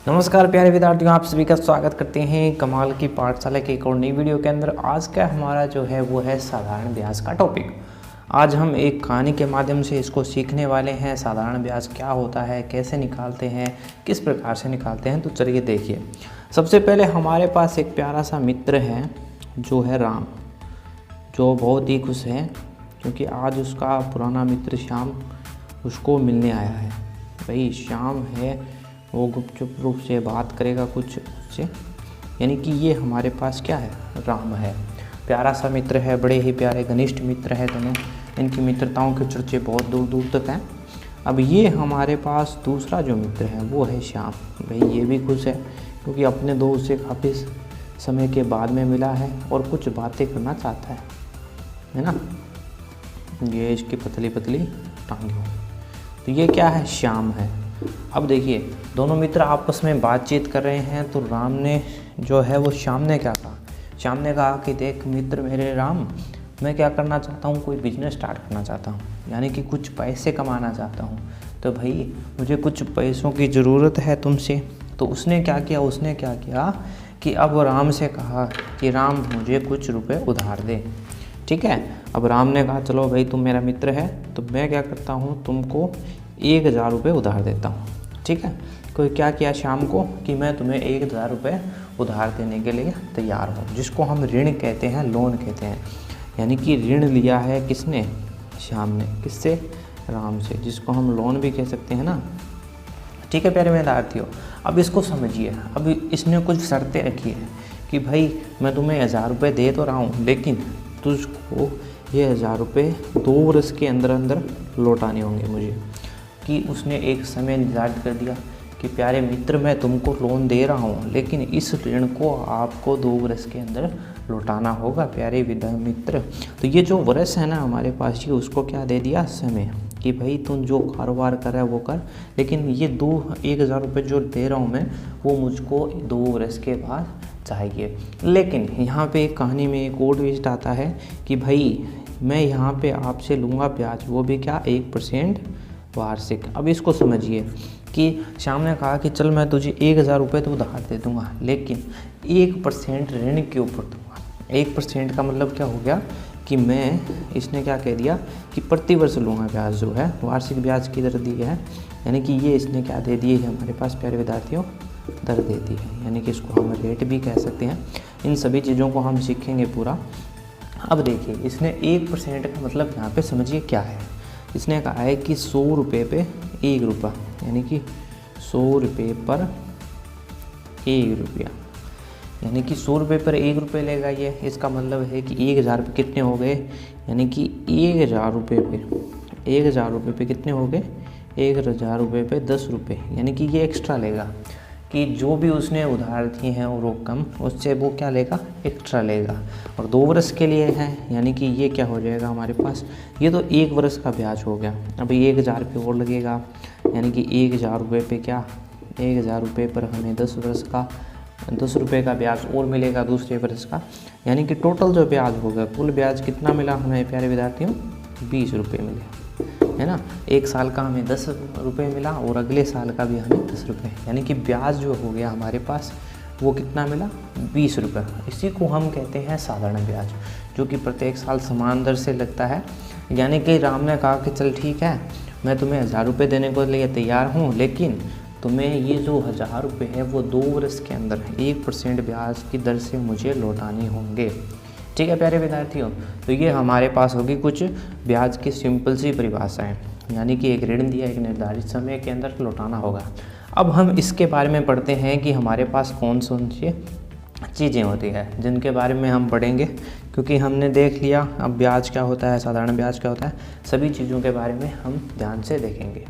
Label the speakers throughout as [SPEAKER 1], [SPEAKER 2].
[SPEAKER 1] नमस्कार प्यारे विद्यार्थियों, आप सभी का स्वागत करते हैं कमाल की पाठशाला की एक और नई वीडियो के अंदर। आज का हमारा जो है वो है साधारण ब्याज का टॉपिक। आज हम एक कहानी के माध्यम से इसको सीखने वाले हैं। साधारण ब्याज क्या होता है, कैसे निकालते हैं, किस प्रकार से निकालते हैं, तो चलिए देखिए। सबसे पहले हमारे पास एक प्यारा सा मित्र है जो है राम, जो बहुत ही खुश है क्योंकि आज उसका पुराना मित्र श्याम उसको मिलने आया है। भाई श्याम है वो गुपचुप रूप से बात करेगा कुछ से, यानी कि ये हमारे पास क्या है, राम है। प्यारा सा मित्र है, बड़े ही प्यारे घनिष्ठ मित्र है दोनों। इनकी मित्रताओं के चर्चे बहुत दूर दूर तक हैं। अब ये हमारे पास दूसरा जो मित्र है वो है श्याम। भाई ये भी खुश है क्योंकि अपने दोस्त से काफ़ी समय के बाद में मिला है और कुछ बातें करना चाहता है ना। ये इसकी पतली पतली टांगें, तो ये क्या है, श्याम है। अब देखिए दोनों मित्र आपस में बातचीत कर रहे हैं, तो राम ने जो है वो श्याम ने क्या कहा, श्याम ने कहा कि देख मित्र मेरे राम, मैं क्या करना चाहता हूँ, कोई बिजनेस स्टार्ट करना चाहता हूँ, यानी कि कुछ पैसे कमाना चाहता हूँ। तो भाई मुझे कुछ पैसों की ज़रूरत है तुमसे। तो उसने क्या किया कि अब राम से कहा कि राम मुझे कुछ रुपये उधार दे। ठीक है। अब राम ने कहा चलो भाई तुम मेरा मित्र है तो मैं क्या करता हूँ, तुमको 1000 रुपये उधार देता हूँ। ठीक है। कोई क्या किया श्याम को कि मैं तुम्हें 1000 रुपये उधार देने के लिए तैयार हूँ, जिसको हम ऋण कहते हैं, लोन कहते हैं। यानी कि ऋण लिया है किसने, श्याम ने। किससे, राम से, जिसको हम लोन भी कह सकते हैं ना। ठीक है प्यारे विद्यार्थियों, अब इसको समझिए। अब इसने कुछ शर्तें रखी है कि भाई मैं तुम्हें 1000 रुपये दे तो रहा हूँ, लेकिन तुझको ये 1000 रुपये 2 वर्ष के अंदर अंदर लौटाने होंगे मुझे। कि उसने एक समय निर्धारित कर दिया कि प्यारे मित्र मैं तुमको लोन दे रहा हूँ, लेकिन इस ऋण को आपको 2 वर्ष के अंदर लौटाना होगा प्यारे मित्र। तो ये जो वर्ष है ना हमारे पास, ये उसको क्या दे दिया, समय, कि भाई तुम जो कारोबार कर रहा है वो कर, लेकिन ये 1000 रुपये जो दे रहा हूँ मैं, वो मुझको 2 वर्ष के बाद चाहिए। लेकिन यहाँ पे एक कहानी में एक और ट्विस्ट आता है कि भाई मैं यहाँ पे आपसे लूँगा ब्याज, वो भी क्या, 1% वार्षिक। अब इसको समझिए कि श्याम ने कहा कि चल मैं तुझे 1000 रुपये तो उधार दे दूँगा, लेकिन 1% ऋण के ऊपर दूँगा। 1% का मतलब क्या हो गया कि मैं, इसने क्या कह दिया कि प्रति वर्ष लूँगा ब्याज, जो है वार्षिक ब्याज की दर दी है। यानी कि ये इसने क्या दे दिए है हमारे पास प्यारे विद्यार्थियों, दर दे दी है। यानी कि इसको हम रेट भी कह सकते हैं। इन सभी चीज़ों को हम सीखेंगे पूरा। अब देखिए इसने 1% का मतलब यहाँ पे समझिए क्या है। इसने कहा है कि 100 रुपये पे 1 रुपया, यानी कि 100 रुपये पर 1 रुपया, यानी कि 100 रुपये पर 1 रुपये लेगा ये। इसका मतलब है कि 1000 पे कितने हो गए, यानी कि 1000 रुपये पे 1000 रुपये पे कितने हो गए, 1000 रुपये पे 10 रुपये, यानी कि ये एक्स्ट्रा लेगा कि जो भी उसने उधार दिए हैं वो रकम, उससे वो क्या लेगा, एक्स्ट्रा लेगा। और 2 वर्ष के लिए है, यानी कि ये क्या हो जाएगा हमारे पास, ये तो 1 वर्ष का ब्याज हो गया। अभी 1000 पे और लगेगा, यानी कि 1000 रुपये पे क्या, 1000 रुपये पर हमें 10 वर्ष का 10 रुपये का ब्याज और मिलेगा दूसरे वर्ष का। यानी कि टोटल जो ब्याज होगा, कुल ब्याज कितना मिला हमें प्यारे विद्यार्थियों, 20 रुपये मिले, है ना। 1 साल का हमें 10 रुपये मिला और अगले साल का भी हमें 10 रुपये, यानी कि ब्याज जो हो गया हमारे पास वो कितना मिला, 20 रुपये। इसी को हम कहते हैं साधारण ब्याज, जो कि प्रत्येक साल समान दर से लगता है। यानी कि राम ने कहा कि चल ठीक है, मैं तुम्हें 1000 रुपये देने को लिए तैयार हूँ, लेकिन तुम्हें ये जो 1000 रुपये है वो 2 वर्ष के अंदर 1% ब्याज की दर से मुझे लौटाने होंगे। ठीक है प्यारे विद्यार्थियों, तो ये हमारे पास होगी कुछ ब्याज की सिंपल सी परिभाषाएं, यानी कि एक ऋण दिया, एक निर्धारित समय के अंदर लौटाना होगा। अब हम इसके बारे में पढ़ते हैं कि हमारे पास कौन सी चीज़ें होती है जिनके बारे में हम पढ़ेंगे, क्योंकि हमने देख लिया अब ब्याज क्या होता है, साधारण ब्याज क्या होता है, सभी चीज़ों के बारे में हम ध्यान से देखेंगे।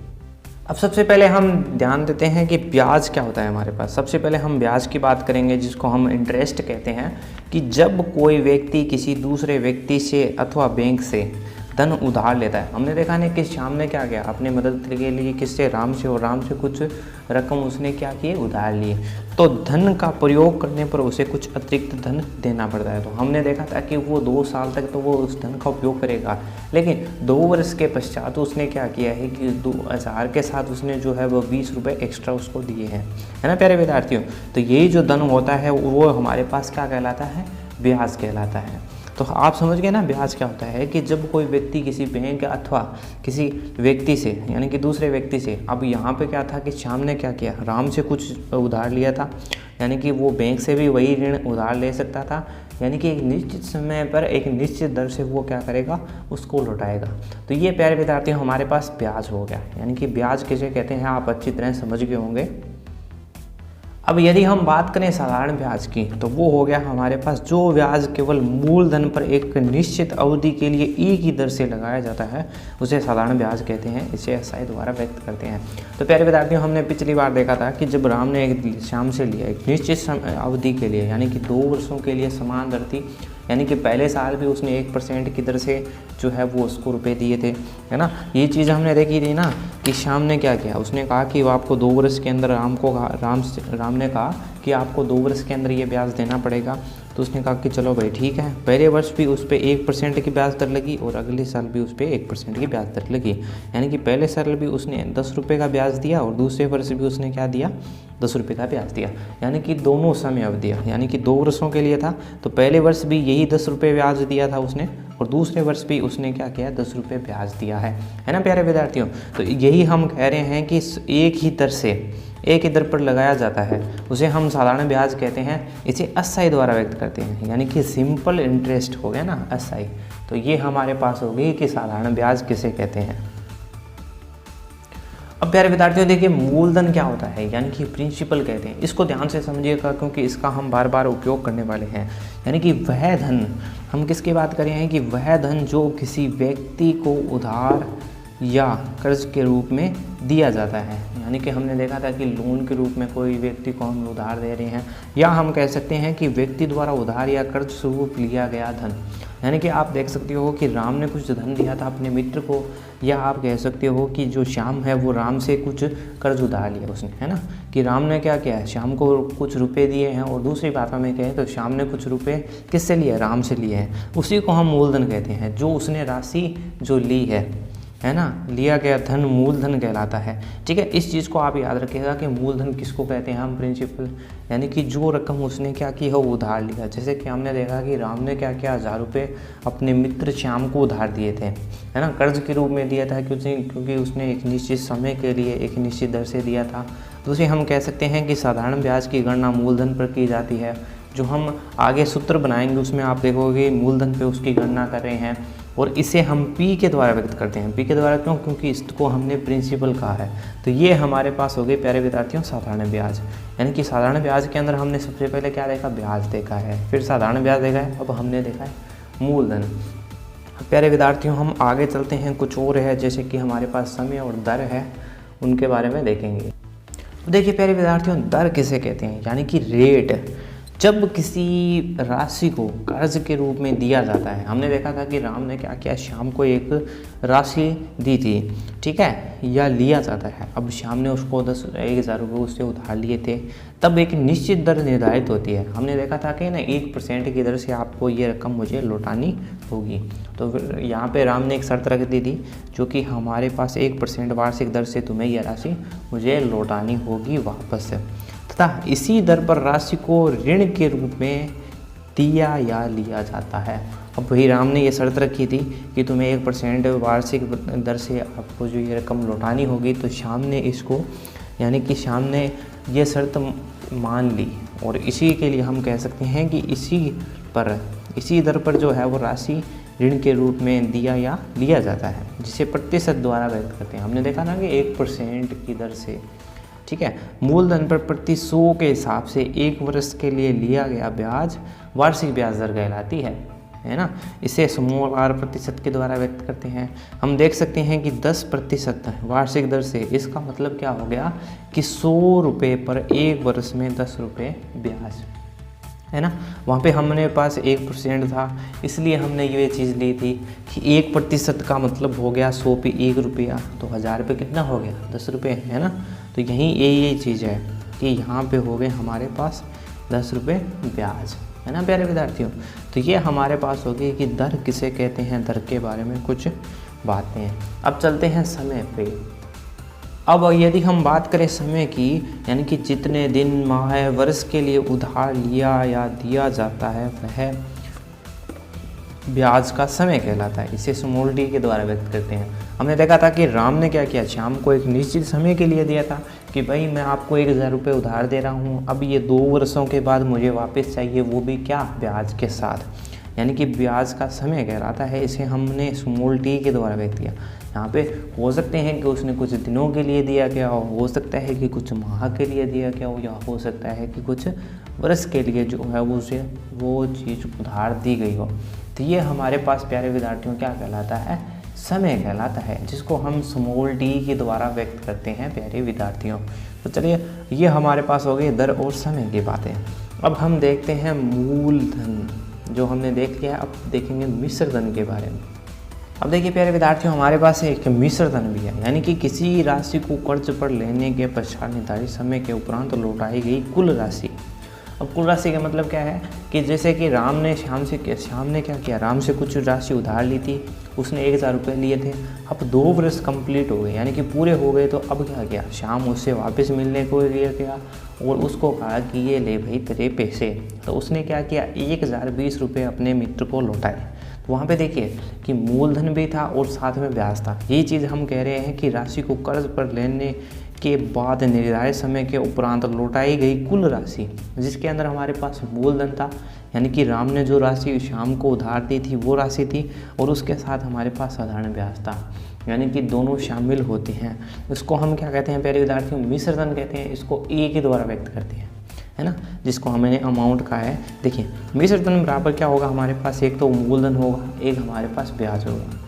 [SPEAKER 1] अब सबसे पहले हम ध्यान देते हैं कि ब्याज क्या होता है हमारे पास। सबसे पहले हम ब्याज की बात करेंगे, जिसको हम इंटरेस्ट कहते हैं। कि जब कोई व्यक्ति किसी दूसरे व्यक्ति से अथवा बैंक से धन उधार लेता है। हमने देखा ना कि श्याम ने क्या किया, अपने मदद के लिए किससे, राम से, और राम से कुछ रकम उसने क्या किए, उधार लिए। तो धन का प्रयोग करने पर उसे कुछ अतिरिक्त धन देना पड़ता है। तो हमने देखा था कि वो 2 साल तक तो वो उस धन का उपयोग करेगा, लेकिन 2 वर्ष के पश्चात उसने क्या किया है कि 2000 के साथ उसने जो है वो 20 रुपये एक्स्ट्रा उसको दिए हैं, है ना प्यारे विद्यार्थियों। तो यही जो धन होता है वो हमारे पास क्या कहलाता है, ब्याज कहलाता है। तो आप समझ गए ना ब्याज क्या होता है, कि जब कोई व्यक्ति किसी बैंक अथवा किसी व्यक्ति से, यानी कि दूसरे व्यक्ति से, अब यहाँ पे क्या था कि श्याम ने क्या किया, राम से कुछ उधार लिया था, यानी कि वो बैंक से भी वही ऋण उधार ले सकता था, यानी कि एक निश्चित समय पर एक निश्चित दर से वो क्या करेगा, उसको लौटाएगा। तो ये प्यारे विद्यार्थी हमारे पास ब्याज हो गया, यानी कि ब्याज किसे कहते हैं आप अच्छी तरह समझ गए होंगे। अब यदि हम बात करें साधारण ब्याज की, तो वो हो गया हमारे पास जो ब्याज केवल मूलधन पर एक निश्चित अवधि के लिए एक ही दर से लगाया जाता है, उसे साधारण ब्याज कहते हैं, इसे एसआई द्वारा व्यक्त करते हैं। तो प्यारे विद्यार्थियों, हमने पिछली बार देखा था कि जब राम ने एक श्याम से लिया एक निश्चित अवधि के लिए, यानी कि 2 वर्षों के लिए समान दर थी, यानी कि पहले साल भी उसने 1% की दर से जो है वो उसको रुपए दिए थे, है ना। ये चीज़ हमने देखी थी ना कि श्याम ने क्या किया, उसने कहा कि वो आपको 2 वर्ष के अंदर, राम ने कहा कि आपको 2 वर्ष के अंदर ये ब्याज देना पड़ेगा। तो उसने कहा कि चलो भाई ठीक है। पहले वर्ष भी उस पर 1% की ब्याज दर लगी और अगले साल भी उस पर 1% की ब्याज दर लगी, यानी कि पहले साल भी उसने 10 रुपये का ब्याज दिया और दूसरे वर्ष भी उसने क्या दिया, 10 रुपये का ब्याज दिया, यानी कि दोनों समय अवधियाँ, यानी कि 2 वर्षों के लिए था। तो पहले वर्ष भी यही 10 रुपये ब्याज दिया था उसने, और दूसरे वर्ष भी उसने क्या किया, 10 रुपये ब्याज दिया है ना प्यारे विद्यार्थियों। तो यही हम कह रहे हैं कि एक ही दर से, एक ही दर पर लगाया जाता है, उसे हम साधारण ब्याज कहते हैं, इसे एसआई द्वारा व्यक्त करते हैं, यानी कि सिंपल इंटरेस्ट हो गया ना, एसआई। तो ये हमारे पास हो गई कि साधारण ब्याज किसे कहते हैं। अब प्यारे विद्यार्थियों देखिए, मूलधन क्या होता है, यानी कि प्रिंसिपल कहते हैं। इसको ध्यान से समझिएगा क्योंकि इसका हम बार बार उपयोग करने वाले हैं। यानी कि वह धन, हम किसकी बात कर रहे हैं, कि वह धन जो किसी व्यक्ति को उधार या कर्ज के रूप में दिया जाता है। यानी कि हमने देखा था कि लोन के रूप में कोई व्यक्ति को हम उधार दे रहे हैं, या हम कह सकते हैं कि व्यक्ति द्वारा उधार या कर्ज स्वरूप लिया गया धन। यानी कि आप देख सकते हो कि राम ने कुछ धन दिया था अपने मित्र को, या आप कह सकते हो कि जो श्याम है वो राम से कुछ कर्ज उधार लिया उसने, है ना। कि राम ने क्या किया है, श्याम को कुछ रुपए दिए हैं, और दूसरी बातों में कहें तो श्याम ने कुछ रुपए किससे लिए, राम से लिए हैं। उसी को हम मूलधन कहते हैं, जो उसने राशि जो ली है ना, लिया गया धन मूलधन कहलाता है। ठीक है, इस चीज़ को आप याद रखिएगा कि मूलधन किसको कहते हैं हम, प्रिंसिपल, यानी कि जो रकम उसने क्या की है वो उधार लिया। जैसे कि हमने देखा कि राम ने क्या किया, 1000 रुपये अपने मित्र श्याम को उधार दिए थे, है ना, कर्ज के रूप में दिया था, क्योंकि उसने एक निश्चित समय के लिए एक निश्चित दर से दिया था। दूसरी हम कह सकते हैं कि साधारण ब्याज की गणना मूलधन पर की जाती है। जो हम आगे सूत्र बनाएंगे उसमें आप देखोगे मूलधन पे उसकी गणना कर रहे हैं, और इसे हम पी के द्वारा व्यक्त करते हैं। पी के द्वारा क्यों, क्योंकि इसको हमने प्रिंसिपल कहा है। तो ये हमारे पास हो गए प्यारे विद्यार्थियों साधारण ब्याज। यानी कि साधारण ब्याज के अंदर हमने सबसे पहले क्या देखा, ब्याज देखा है, फिर साधारण ब्याज देखा है, अब हमने देखा है मूलधन। प्यारे विद्यार्थियों, हम आगे चलते हैं, कुछ और है जैसे कि हमारे पास समय और दर है, उनके बारे में देखेंगे। तो देखिए प्यारे विद्यार्थियों, दर किसे कहते हैं, यानी कि रेट। जब किसी राशि को कर्ज के रूप में दिया जाता है, हमने देखा था कि राम ने क्या किया, श्याम को एक राशि दी थी, ठीक है, या लिया जाता है। अब श्याम ने उसको 10,000 रुपये उससे उधार लिए थे, तब एक निश्चित दर निर्धारित होती है। हमने देखा था कि ना 1% की दर से आपको ये रकम मुझे लौटानी होगी। तो यहाँ पे राम ने एक शर्त रख दी थी, जो कि हमारे पास 1% वार्षिक दर से तुम्हें यह राशि मुझे लौटानी होगी वापस, तथा इसी दर पर राशि को ऋण के रूप में दिया या लिया जाता है। अब वही राम ने ये शर्त रखी थी कि तुम्हें 1% वार्षिक दर से आपको जो ये रकम लौटानी होगी। तो श्याम ने इसको, यानी कि श्याम ने ये शर्त मान ली, और इसी के लिए हम कह सकते हैं कि इसी दर पर जो है वो राशि ऋण के रूप में दिया या लिया जाता है, जिसे प्रतिशत द्वारा व्यक्त करते हैं। हमने देखा ना कि 1% की दर से, ठीक है, मूलधन पर प्रति 100 के हिसाब से 1 वर्ष के लिए लिया गया ब्याज वार्षिक ब्याज दर कहलाती है ना। इसे समूहवार प्रतिशत के द्वारा व्यक्त करते हैं। हम देख सकते हैं कि 10% वार्षिक दर से, इसका मतलब क्या हो गया कि 100 रुपये पर 1 वर्ष में 10 रुपये ब्याज, है ना। वहाँ पे हमने पास 1% था, इसलिए हमने ये चीज़ ली थी कि 1% का मतलब हो गया 100 पे 1 रुपया, तो 1000 पे कितना हो गया 10 रुपये, है ना। तो यही यही चीज़ है कि यहाँ पे हो गए हमारे पास 10 रुपये ब्याज, है ना प्यारे विद्यार्थियों। तो ये हमारे पास हो गई कि दर किसे कहते हैं, दर के बारे में कुछ बातें हैं। अब चलते हैं समय पे। अब यदि हम बात करें समय की, यानी कि जितने दिन, माह, वर्ष के लिए उधार लिया या दिया जाता है वह ब्याज का समय कहलाता है। इसे स्मॉल डी के द्वारा व्यक्त करते हैं। हमने देखा था कि राम ने क्या किया, श्याम को एक निश्चित समय के लिए दिया था कि भाई मैं आपको 1000 रुपये उधार दे रहा हूँ, अब ये 2 वर्षों के बाद मुझे वापस चाहिए, वो भी क्या, ब्याज के साथ, यानी कि ब्याज का समय कहलाता है। इसे हमने स्मॉल टी के द्वारा व्यक्त किया। यहाँ पे हो सकते हैं कि उसने कुछ दिनों के लिए दिया गया हो सकता है कि कुछ माह के लिए दिया गया हो, या हो सकता है कि कुछ वर्ष के लिए जो है उसे वो चीज़ उधार दी गई हो। तो ये हमारे पास प्यारे विद्यार्थियों क्या कहलाता है, समय कहलाता है, जिसको हम स्मॉल डी के द्वारा व्यक्त करते हैं प्यारे विद्यार्थियों। तो चलिए, ये हमारे पास हो गई दर और समय की बातें। अब हम देखते हैं मूलधन, जो हमने देख लिया। अब देखेंगे मिश्र धन के बारे में। अब देखिए प्यारे विद्यार्थियों, हमारे पास एक मिश्र धन भी है, यानी कि किसी राशि को कर्ज पर लेने के पश्चात निर्धारित समय के उपरांत लौटाई गई कुल राशि। अब कुल राशि का मतलब क्या है कि जैसे कि श्याम ने क्या किया, राम से कुछ राशि उधार ली थी, उसने 1000 रुपये लिए थे। अब 2 वर्ष कंप्लीट हो गए, यानी कि पूरे हो गए। तो अब क्या किया, श्याम उससे वापस मिलने को लिया गया और उसको कहा कि ये ले भाई तेरे पैसे। तो उसने क्या किया, 1020 रुपये अपने मित्र को लौटाए। तो वहाँ पे देखिए कि मूलधन भी था और साथ में ब्याज था। ये चीज़ हम कह रहे हैं कि राशि को कर्ज पर लेने के बाद निर्धारित समय के उपरांत लौटाई गई कुल राशि, जिसके अंदर हमारे पास मूलधन था, यानी कि राम ने जो राशि श्याम को उधार दी थी वो राशि थी, और उसके साथ हमारे पास साधारण ब्याज था, यानी कि दोनों शामिल होते हैं। इसको हम क्या कहते हैं प्यारे विद्यार्थियों, मिश्र धन कहते हैं। इसको ए के द्वारा व्यक्त करते हैं, है ना, जिसको हमने अमाउंट कहा है। देखिए मिश्र धन बराबर क्या होगा, हमारे पास एक तो मूलधन होगा, एक हमारे पास ब्याज होगा,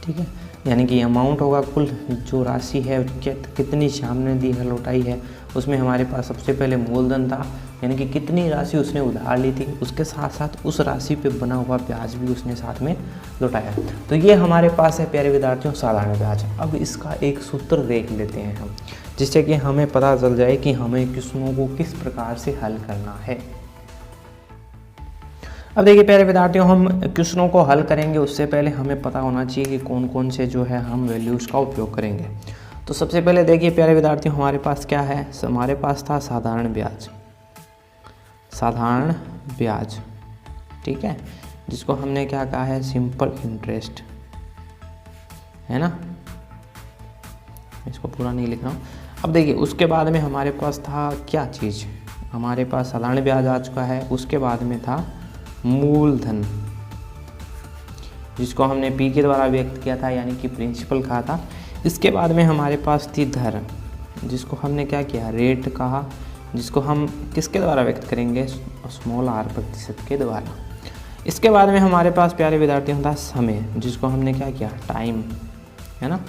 [SPEAKER 1] ठीक है। यानी कि अमाउंट होगा कुल जो राशि है कितनी श्याम ने दी है, लौटाई है, उसमें हमारे पास सबसे पहले मूलधन था, यानी कि कितनी राशि उसने उधार ली थी, उसके साथ साथ उस राशि पे बना हुआ ब्याज भी उसने साथ में लौटाया। तो ये हमारे पास है प्यारे विद्यार्थियों साधारण ब्याज। अब इसका एक सूत्र देख लेते हैं हम, जिससे कि हमें पता चल जाए कि हमें किस्मों को किस प्रकार से हल करना है। अब देखिए प्यारे विद्यार्थियों, हम क्वेश्चनों को हल करेंगे उससे पहले हमें पता होना चाहिए कि कौन कौन से जो है हम वैल्यूज़ का उपयोग करेंगे। तो सबसे पहले देखिए प्यारे विद्यार्थियों, हमारे पास क्या है, हमारे पास था साधारण ब्याज, साधारण ब्याज, ठीक है, जिसको हमने क्या कहा है, सिंपल इंटरेस्ट, है ना। इसको पूरा नहीं लिख रहा हूँ। अब देखिए उसके बाद में हमारे पास था क्या चीज़, हमारे पास साधारण ब्याज आ चुका है, उसके बाद में था मूलधन, जिसको हमने पी के द्वारा व्यक्त किया था, यानी कि प्रिंसिपल कहा था। इसके बाद में हमारे पास थी दर, जिसको हमने क्या किया, रेट कहा, जिसको हम किसके द्वारा व्यक्त करेंगे, स्मॉल r प्रतिशत के द्वारा। इसके बाद में हमारे पास प्यारे विद्यार्थियों था समय, जिसको हमने क्या किया, टाइम, है ना,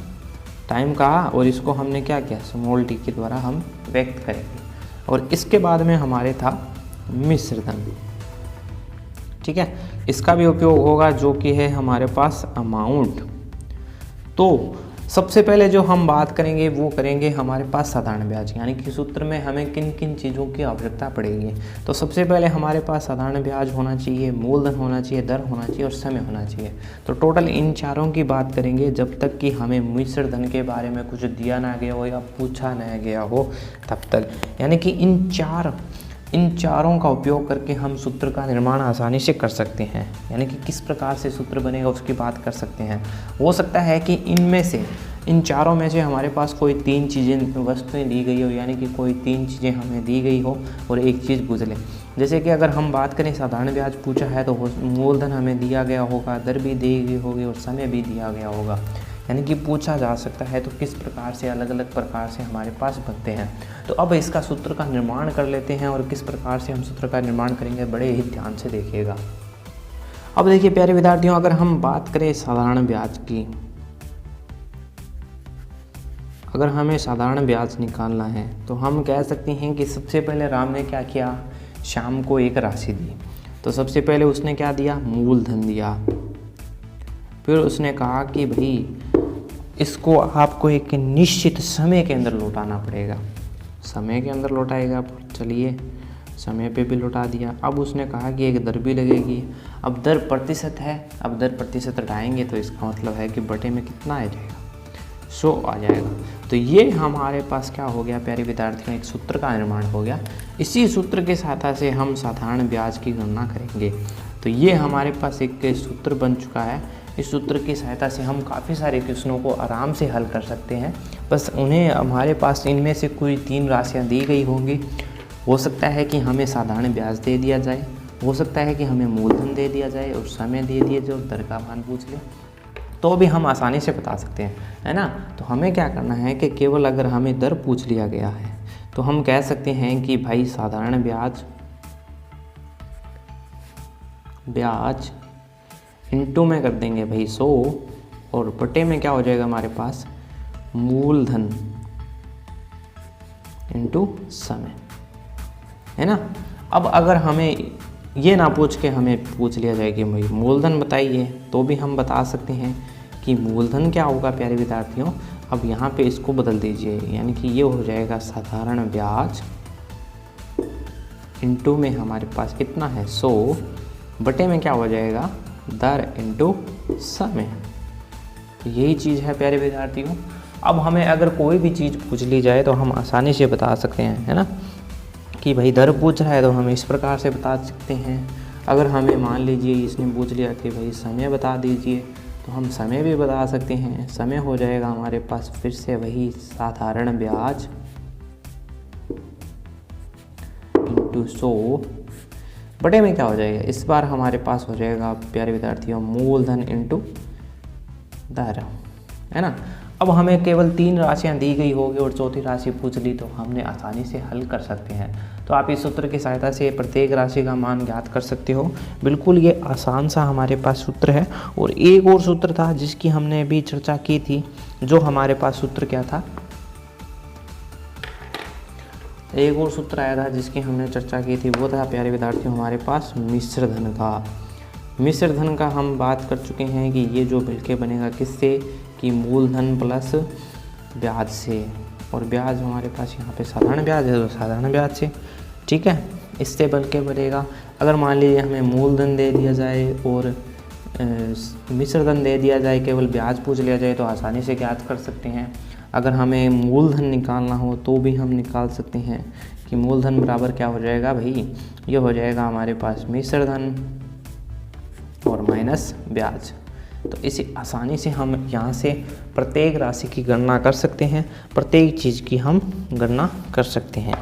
[SPEAKER 1] टाइम कहा, और इसको हमने क्या किया, स्मॉल टी के द्वारा हम व्यक्त करेंगे। और इसके बाद में हमारे था मिश्र धन, ठीक है, इसका भी उपयोग होगा, जो कि है हमारे पास अमाउंट। तो सबसे पहले जो हम बात करेंगे वो करेंगे हमारे पास साधारण ब्याज, यानी कि सूत्र में हमें किन किन चीज़ों की आवश्यकता पड़ेगी। तो सबसे पहले हमारे पास साधारण ब्याज होना चाहिए, मूलधन होना चाहिए, दर होना चाहिए और समय होना चाहिए। तो टोटल इन चारों की बात करेंगे जब तक कि हमें मिश्र धन के बारे में कुछ दिया ना गया हो या पूछा ना गया हो तब तक, यानी कि इन चारों का उपयोग करके हम सूत्र का निर्माण आसानी से कर सकते हैं। यानी कि किस प्रकार से सूत्र बनेगा उसकी बात कर सकते हैं। हो सकता है कि इनमें से, इन चारों में से हमारे पास कोई 3 चीज़ें वस्तुएं दी गई हो, यानी कि कोई 3 चीज़ें हमें दी गई हो और एक चीज़ गुजरे। जैसे कि अगर हम बात करें साधारण ब्याज पूछा है तो मूलधन हमें दिया गया होगा, दर भी दी गई होगी और समय भी दिया गया होगा, यानी कि पूछा जा सकता है। तो किस प्रकार से, अलग अलग प्रकार से हमारे पास बनते हैं। तो अब इसका सूत्र का निर्माण कर लेते हैं, और किस प्रकार से हम सूत्र का निर्माण करेंगे बड़े ही ध्यान से देखिएगा। अब देखिए प्यारे विद्यार्थियों, अगर हम बात करें साधारण ब्याज की, अगर हमें साधारण ब्याज निकालना है तो हम कह सकते हैं कि सबसे पहले राम ने क्या किया, श्याम को एक राशि दी। तो सबसे पहले उसने क्या दिया, मूलधन दिया। फिर उसने कहा कि भाई इसको आपको एक निश्चित समय के अंदर लौटाना पड़ेगा। समय के अंदर लौटाएगा, चलिए समय पे भी लौटा दिया। अब उसने कहा कि एक दर भी लगेगी। अब दर प्रतिशत है, अब दर प्रतिशत हटाएंगे तो इसका मतलब है कि बटे में कितना आ जाएगा, 100 आ जाएगा। तो ये हमारे पास क्या हो गया प्यारे विद्यार्थियों, एक सूत्र का निर्माण हो गया। इसी सूत्र के सहायता से हम साधारण ब्याज की गणना करेंगे। तो ये हमारे पास एक सूत्र बन चुका है। इस सूत्र की सहायता से हम काफ़ी सारे क्वेश्चनों को आराम से हल कर सकते हैं। बस उन्हें हमारे पास इनमें से कोई 3 राशियाँ दी गई होंगी। हो सकता है कि हमें साधारण ब्याज दे दिया जाए, हो सकता है कि हमें मूलधन दे दिया जाए और समय दे दिए जो दर का मान पूछ ले, तो भी हम आसानी से बता सकते हैं, है ना। तो हमें क्या करना है कि केवल अगर हमें दर पूछ लिया गया है तो हम कह सकते हैं कि भाई साधारण ब्याज इनटू में कर देंगे भाई 100 और बटे में क्या हो जाएगा हमारे पास, मूलधन इनटू समय, है ना। अब अगर हमें ये ना पूछ के हमें पूछ लिया जाए कि भाई मूलधन बताइए, तो भी हम बता सकते हैं कि मूलधन क्या होगा प्यारे विद्यार्थियों। अब यहाँ पे इसको बदल दीजिए, यानी कि ये हो जाएगा साधारण ब्याज इनटू में हमारे पास कितना है 100 बटे में क्या हो जाएगा, दर इनटू समय। तो यही चीज़ है प्यारे विद्यार्थियों। अब हमें अगर कोई भी चीज़ पूछ ली जाए तो हम आसानी से बता सकते हैं, है ना, कि भाई दर पूछ रहा है तो हम इस प्रकार से बता सकते हैं। अगर हमें मान लीजिए इसने पूछ लिया कि भाई समय बता दीजिए, तो हम समय भी बता सकते हैं। समय हो जाएगा हमारे पास फिर से वही साधारण ब्याज इंटू 100 बटे में क्या हो जाएगा, इस बार हमारे पास हो जाएगा प्यारे विद्यार्थियों मूलधन इंटू दर, है ना। अब हमें केवल 3 राशियां दी गई होगी और चौथी राशि पूछ ली तो हमने आसानी से हल कर सकते हैं। तो आप इस सूत्र की सहायता से प्रत्येक राशि का मान ज्ञात कर सकते हो। बिल्कुल ये आसान सा हमारे पास सूत्र है। और एक और सूत्र था जिसकी हमने अभी चर्चा की थी, जो हमारे पास सूत्र क्या था, एक और सूत्र आया था जिसकी हमने चर्चा की थी, वो था प्यारे विद्यार्थियों हमारे पास मिश्र धन का। मिश्र धन का हम बात कर चुके हैं कि ये जो मिलके बनेगा किससे, कि मूलधन प्लस ब्याज से, और ब्याज हमारे पास यहाँ पे साधारण ब्याज है तो साधारण ब्याज से, ठीक है, इससे बल्कि बनेगा। अगर मान लीजिए हमें मूलधन दे दिया जाए और मिश्र धन दे दिया जाए, केवल ब्याज पूछ लिया जाए तो आसानी से ज्ञात कर सकते हैं। अगर हमें मूलधन निकालना हो तो भी हम निकाल सकते हैं कि मूलधन बराबर क्या हो जाएगा भाई, ये हो जाएगा हमारे पास मिश्र धन और माइनस ब्याज। तो इसे आसानी से हम यहाँ से प्रत्येक राशि की गणना कर सकते हैं, प्रत्येक चीज़ की हम गणना कर सकते हैं।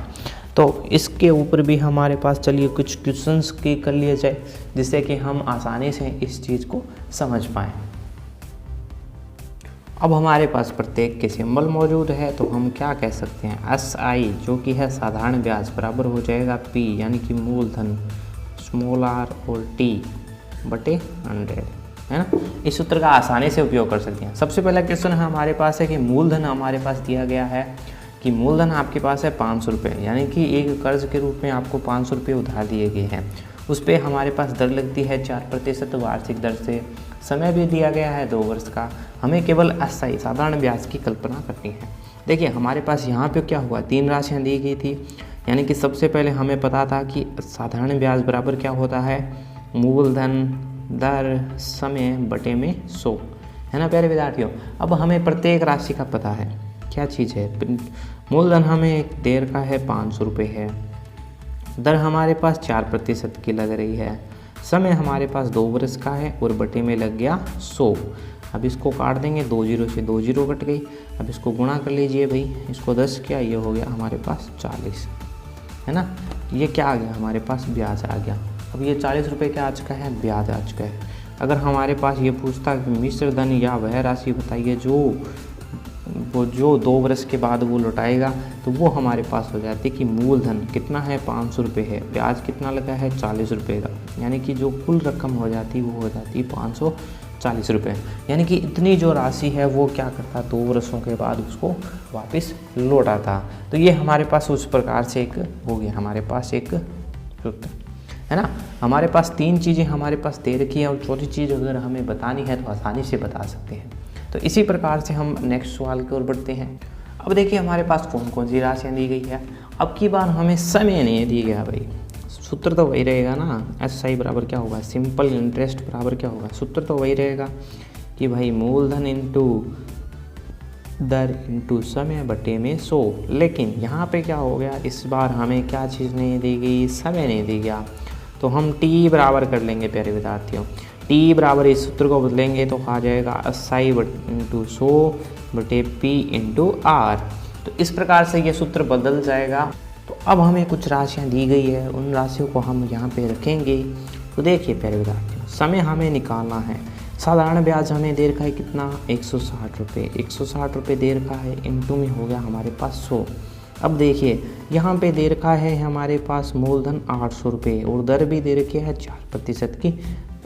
[SPEAKER 1] तो इसके ऊपर भी हमारे पास चलिए कुछ क्वेश्चंस की कर लिए जाए, जिससे कि हम आसानी से इस चीज़ को समझ पाएँ। अब हमारे पास प्रत्येक के सिंबल मौजूद है, तो हम क्या कह सकते हैं, SI जो कि है साधारण ब्याज बराबर हो जाएगा P यानी कि मूलधन स्मॉल r और T बटे 100, है ना। इस सूत्र का आसानी से उपयोग कर सकते हैं। सबसे पहला क्वेश्चन हमारे पास है कि मूलधन हमारे पास दिया गया है कि मूलधन आपके पास है 500 रुपये, यानी कि एक कर्ज के रूप में आपको 500 रुपये उधार दिए गए हैं। उस पर हमारे पास दर लगती है 4% वार्षिक दर से। समय भी दिया गया है 2 वर्ष का। हमें केवल SI साधारण ब्याज की कल्पना करनी है। देखिए हमारे पास यहाँ पे क्या हुआ, 3 राशियाँ दी गई थी, यानी कि सबसे पहले हमें पता था कि साधारण ब्याज बराबर क्या होता है, मूलधन दर समय बटे में 100, है ना प्यारे विद्यार्थियों। अब हमें प्रत्येक राशि का पता है, क्या चीज़ है, मूलधन हमें देर का है 500 रुपये है, दर हमारे पास 4% की लग रही है, समय हमारे पास 2 वर्ष का है और बटे में लग गया 100। अब इसको काट देंगे, 2 जीरो से 2 जीरो कट गई। अब इसको गुणा कर लीजिए भाई, इसको 10 क्या, ये हो गया हमारे पास 40, है ना। ये क्या आ गया हमारे पास, ब्याज आ गया। अब ये 40 रुपये क्या आ चुका है, ब्याज आ चुका है। अगर हमारे पास ये पूछता कि मिश्र धन या वह राशि बताइए जो 2 वर्ष के बाद वो लौटाएगा, तो वो हमारे पास हो जाती कि मूलधन कितना है 500 रुपये है, ब्याज कितना लगा है 40 रुपये का, यानी कि जो कुल रकम हो जाती वो हो जाती 540 रुपये। यानी कि इतनी जो राशि है वो क्या करता, 2 वर्षों के बाद उसको वापस लौटाता। तो ये हमारे पास उस प्रकार से एक हो गया, हमारे पास एक सूत्र, है ना। हमारे पास 3 चीज़ें हमारे पास दे रखी है और चौथी चीज़ अगर हमें बतानी है तो आसानी से बता सकते हैं। तो इसी प्रकार से हम नेक्स्ट सवाल की ओर बढ़ते हैं। अब देखिए हमारे पास कौन कौन सी राशियाँ दी गई है। अब की बार हमें समय नहीं दिया गया भाई, सूत्र तो वही रहेगा ना, SI बराबर क्या होगा, सिंपल इंटरेस्ट बराबर क्या होगा, सूत्र तो वही रहेगा कि भाई मूलधन इंटू दर इंटू समय बटे में 100। लेकिन यहाँ पे क्या हो गया, इस बार हमें क्या चीज़ नहीं दी गई, समय नहीं दी गया। तो हम T बराबर कर लेंगे प्यारे विद्यार्थियों, T बराबर इस सूत्र को बदलेंगे तो आ जाएगा SI इंटू 100 बटे P इंटू R। तो इस प्रकार से ये सूत्र बदल जाएगा। तो अब हमें कुछ राशियाँ दी गई है, उन राशियों को हम यहाँ पे रखेंगे। तो देखिए प्यारे विद्यार्थियों, समय हमें निकालना है। साधारण ब्याज हमें दे रखा है कितना, 160 रुपये। 160 रुपये दे रखा है, इंटू में हो गया हमारे पास 100। अब देखिए यहाँ पे दे रखा है हमारे पास मूलधन 800 रुपये और दर भी दे रखी है 4% की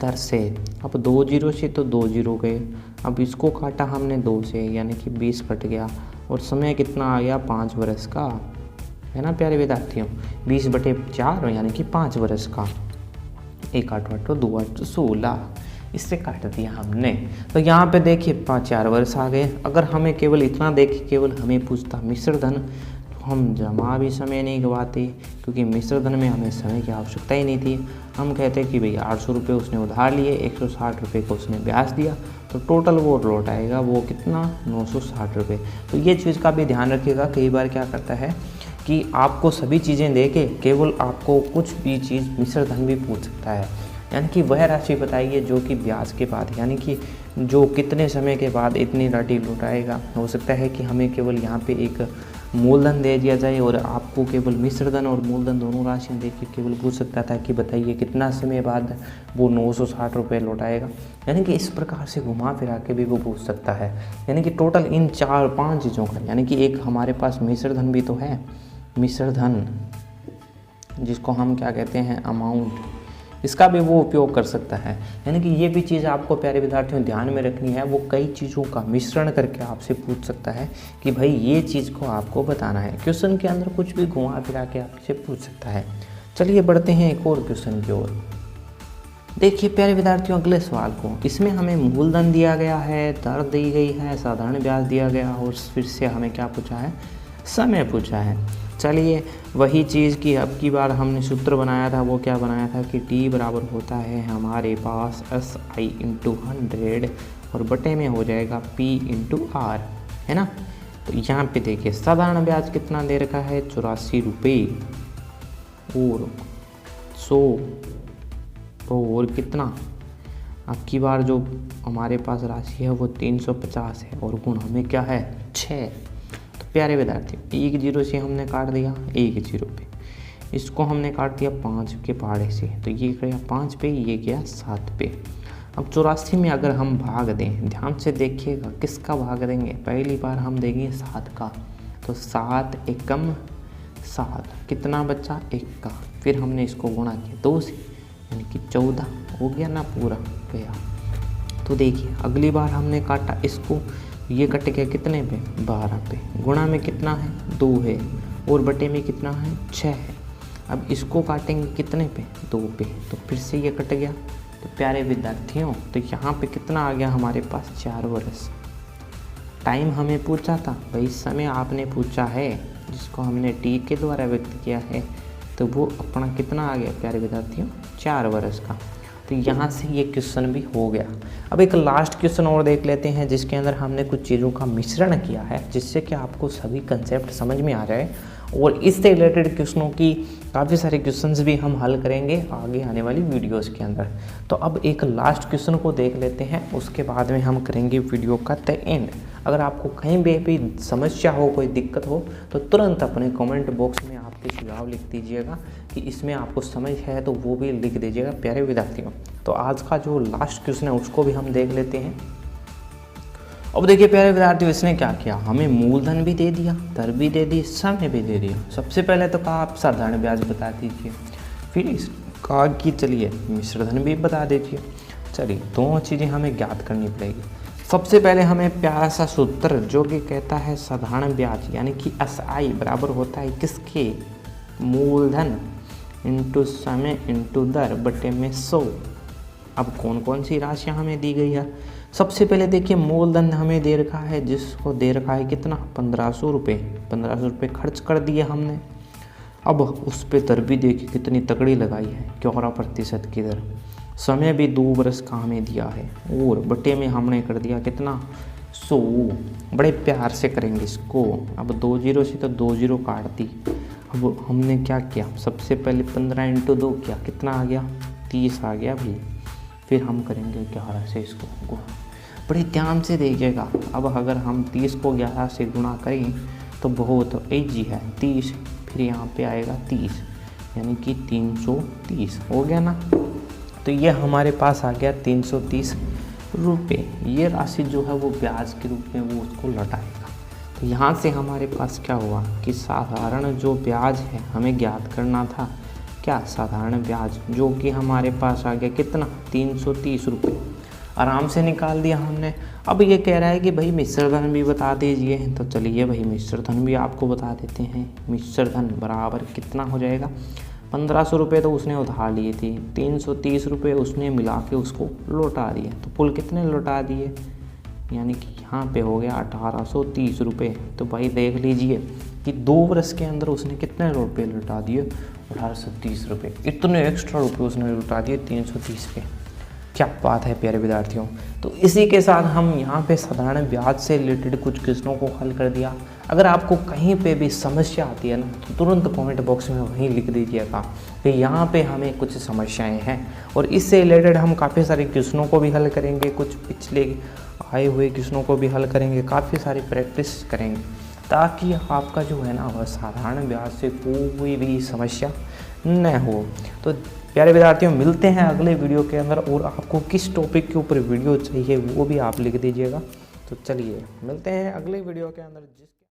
[SPEAKER 1] दर से। अब 2 जीरो से तो 2 जीरो गए, अब इसको काटा हमने 2 से यानी कि 20 कट गया और समय कितना आ गया, 5 वर्ष का, है ना प्यारे विद्यार्थियों। 20 बटे 4 यानी कि 5 वर्ष का। 1 8 8 2 8 16, इससे काट दिया हमने। तो यहाँ पे देखिए 4 वर्ष आ गए। अगर हमें केवल इतना देखे, केवल हमें पूछता मिश्र धन, तो हम जमा भी समय नहीं गवाते, क्योंकि मिश्र धन में हमें समय की आवश्यकता ही नहीं थी। हम कहते कि भाई 800 रुपये उसने उधार लिए, 160 रुपये को उसने ब्याज दिया, तो टोटल वो लौट आएगा वो कितना, 960 रुपये। तो ये चीज़ का भी ध्यान रखिएगा। कई बार क्या करता है कि आपको सभी चीज़ें दे के केवल आपको कुछ भी चीज़ मिश्र धन भी पूछ सकता है, यानी कि वह राशि बताइए जो कि ब्याज के बाद, यानी कि जो कितने समय के बाद इतनी राशि लौटाएगा। हो सकता है कि हमें केवल यहाँ पे एक मूलधन दे दिया जाए और आपको केवल मिश्र धन और मूलधन दोनों राशियाँ दे के केवल पूछ सकता था कि बताइए कितना समय बाद वो 960 रुपये लौटाएगा। यानी कि इस प्रकार से घुमा फिरा के भी वो पूछ सकता है। यानी कि टोटल इन 4-5 चीज़ों का, यानी कि एक हमारे पास मिश्र धन भी तो है, मिश्र धन जिसको हम क्या कहते हैं, अमाउंट, इसका भी वो उपयोग कर सकता है। यानी कि ये भी चीज़ आपको प्यारे विद्यार्थियों ध्यान में रखनी है। वो कई चीज़ों का मिश्रण करके आपसे पूछ सकता है कि भाई ये चीज़ को आपको बताना है। क्वेश्चन के अंदर कुछ भी घुमा फिरा के आपसे पूछ सकता है। चलिए बढ़ते हैं एक और क्वेश्चन की ओर। देखिए प्यारे विद्यार्थियों अगले सवाल को, इसमें हमें मूलधन दिया गया है, दर दी गई है, साधारण ब्याज दिया गया और फिर से हमें क्या पूछा है, समय पूछा है। चलिए वही चीज़ की अब की बार हमने सूत्र बनाया था, वो क्या बनाया था कि T बराबर होता है हमारे पास SI इंटू 100 और बटे में हो जाएगा P इंटू R, है ना। तो यहाँ पे देखिए साधारण ब्याज कितना दे रखा है, 84 रुपये और 100 और कितना, अब की बार जो हमारे पास राशि है वो 350 है और गुण हमें क्या है, 6। प्यारे विद्यार्थियों 1 जीरो से हमने काट दिया 1 जीरो पे, इसको हमने काट दिया 5 के पहाड़े से, तो ये गया 5 पे, ये गया 7 पे। अब 84 में अगर हम भाग दें, ध्यान से देखिएगा किसका भाग देंगे, पहली बार हम देंगे 7 का, तो 7 एकम 7, कितना बचा 1 का, फिर हमने इसको गुणा किया 2 से, यानी कि 14 हो गया ना, पूरा गया। तो देखिए अगली बार हमने काटा इसको, ये कट गया कितने पे, 12 पे, गुणा में कितना है 2 है और बटे में कितना है 6 है। अब इसको काटेंगे कितने पे, 2 पे, तो फिर से ये कट गया। तो प्यारे विद्यार्थियों तो यहाँ पे कितना आ गया हमारे पास, 4 वर्ष। टाइम हमें पूछा था भाई, समय आपने पूछा है जिसको हमने T के द्वारा व्यक्त किया है, तो वो अपना कितना आ गया प्यारे विद्यार्थियों, 4 वर्ष का। तो यहाँ से ये क्वेश्चन भी हो गया। अब एक लास्ट क्वेश्चन और देख लेते हैं जिसके अंदर हमने कुछ चीज़ों का मिश्रण किया है, जिससे कि आपको सभी कंसेप्ट समझ में आ जाए और इससे रिलेटेड क्वेश्चनों की काफ़ी सारे क्वेश्चंस भी हम हल करेंगे आगे आने वाली वीडियोस के अंदर। तो अब एक लास्ट क्वेश्चन को देख लेते हैं, उसके बाद में हम करेंगे वीडियो का द एंड। अगर आपको कहीं भी समस्या हो, कोई दिक्कत हो, तो तुरंत अपने कमेंट बॉक्स में आपके सुझाव लिख दीजिएगा कि इसमें आपको समझ है, तो वो भी लिख दीजिएगा प्यारे विद्यार्थियों। तो आज का जो लास्ट क्वेश्चन है उसको भी हम देख लेते हैं। अब देखिए प्यारे विद्यार्थियों, इसने क्या किया, हमें मूलधन भी दे दिया, दर भी दे दी, समय भी दे दिया। सबसे पहले तो कहा आप साधारण ब्याज बता दीजिए, फिर कहा कि चलिए मिश्रधन भी बता दीजिए। चलिए दोनों चीज़ें हमें ज्ञात करनी पड़ेगी। सबसे पहले हमें प्यारा सा सूत्र जो कि कहता है साधारण ब्याज यानी कि SI बराबर होता है किसके, मूलधन इंटू समय इंटू दर बटे में 100। अब कौन कौन सी राशियाँ हमें दी गई है? सबसे पहले देखिए मूलधन हमें दे रखा है, जिसको दे रखा है कितना 1500 रुपये। 1500 रुपये खर्च कर दिए हमने। अब उस पर दर भी देखिए कितनी तगड़ी लगाई है, 11% की दर। समय भी 2 वर्ष का हमें दिया है और बटे में हमने कर दिया कितना 100। बड़े प्यार से करेंगे इसको। अब 2 जीरो से तो 2 जीरो काट दी। अब हमने क्या किया, सबसे पहले 15 इंटू 2 किया, कितना आ गया 30 आ गया भाई। फिर हम करेंगे 11 से इसको बड़े ध्यान से देखिएगा। अब अगर हम 30 को 11 से गुणा करें तो बहुत ईजी है, 30 फिर यहाँ पे आएगा 30, यानी कि 330 हो गया ना। तो ये हमारे पास आ गया 330 रुपये। ये राशि जो है वो ब्याज के रूप में वो उसको लौटाएगा। तो यहाँ से हमारे पास क्या हुआ कि साधारण जो ब्याज है हमें ज्ञात करना था, क्या साधारण ब्याज, जो कि हमारे पास आ गया कितना 330 रुपये। आराम से निकाल दिया हमने। अब ये कह रहा है कि भाई मिश्र धन भी बता दीजिए, तो चलिए भाई मिश्र धन भी आपको बता देते हैं। मिश्र धन बराबर कितना हो जाएगा, 1500 रुपये तो उसने उधार लिए थे, 330 रुपये उसने मिला के उसको लौटा दिए। तो कुल कितने लौटा दिए, यानी कि यहाँ पे हो गया 1830 रुपये। तो भाई देख लीजिए कि 2 वर्ष के अंदर उसने कितने रुपये लौटा दिए, 1830 रुपये। इतने एक्स्ट्रा रुपये उसने लौटा दिए 330 पे। क्या बात है प्यारे विद्यार्थियों। तो इसी के साथ हम यहाँ पे साधारण ब्याज से रिलेटेड कुछ क्वेश्चनों को हल कर दिया। अगर आपको कहीं पे भी समस्या आती है ना, तो तुरंत कमेंट बॉक्स में वहीं लिख दीजिएगा कि यहाँ पे हमें कुछ समस्याएं हैं। और इससे रिलेटेड हम काफ़ी सारे क्वेश्चनों को भी हल करेंगे, कुछ पिछले आए हुए क्वेश्चनों को भी हल करेंगे, काफ़ी सारी प्रैक्टिस करेंगे, ताकि आपका जो है ना वह साधारण ब्याज से कोई भी समस्या न हो। तो प्यारे विद्यार्थियों मिलते हैं अगले वीडियो के अंदर, और आपको किस टॉपिक के ऊपर वीडियो चाहिए वो भी आप लिख दीजिएगा। तो चलिए मिलते हैं अगले वीडियो के अंदर।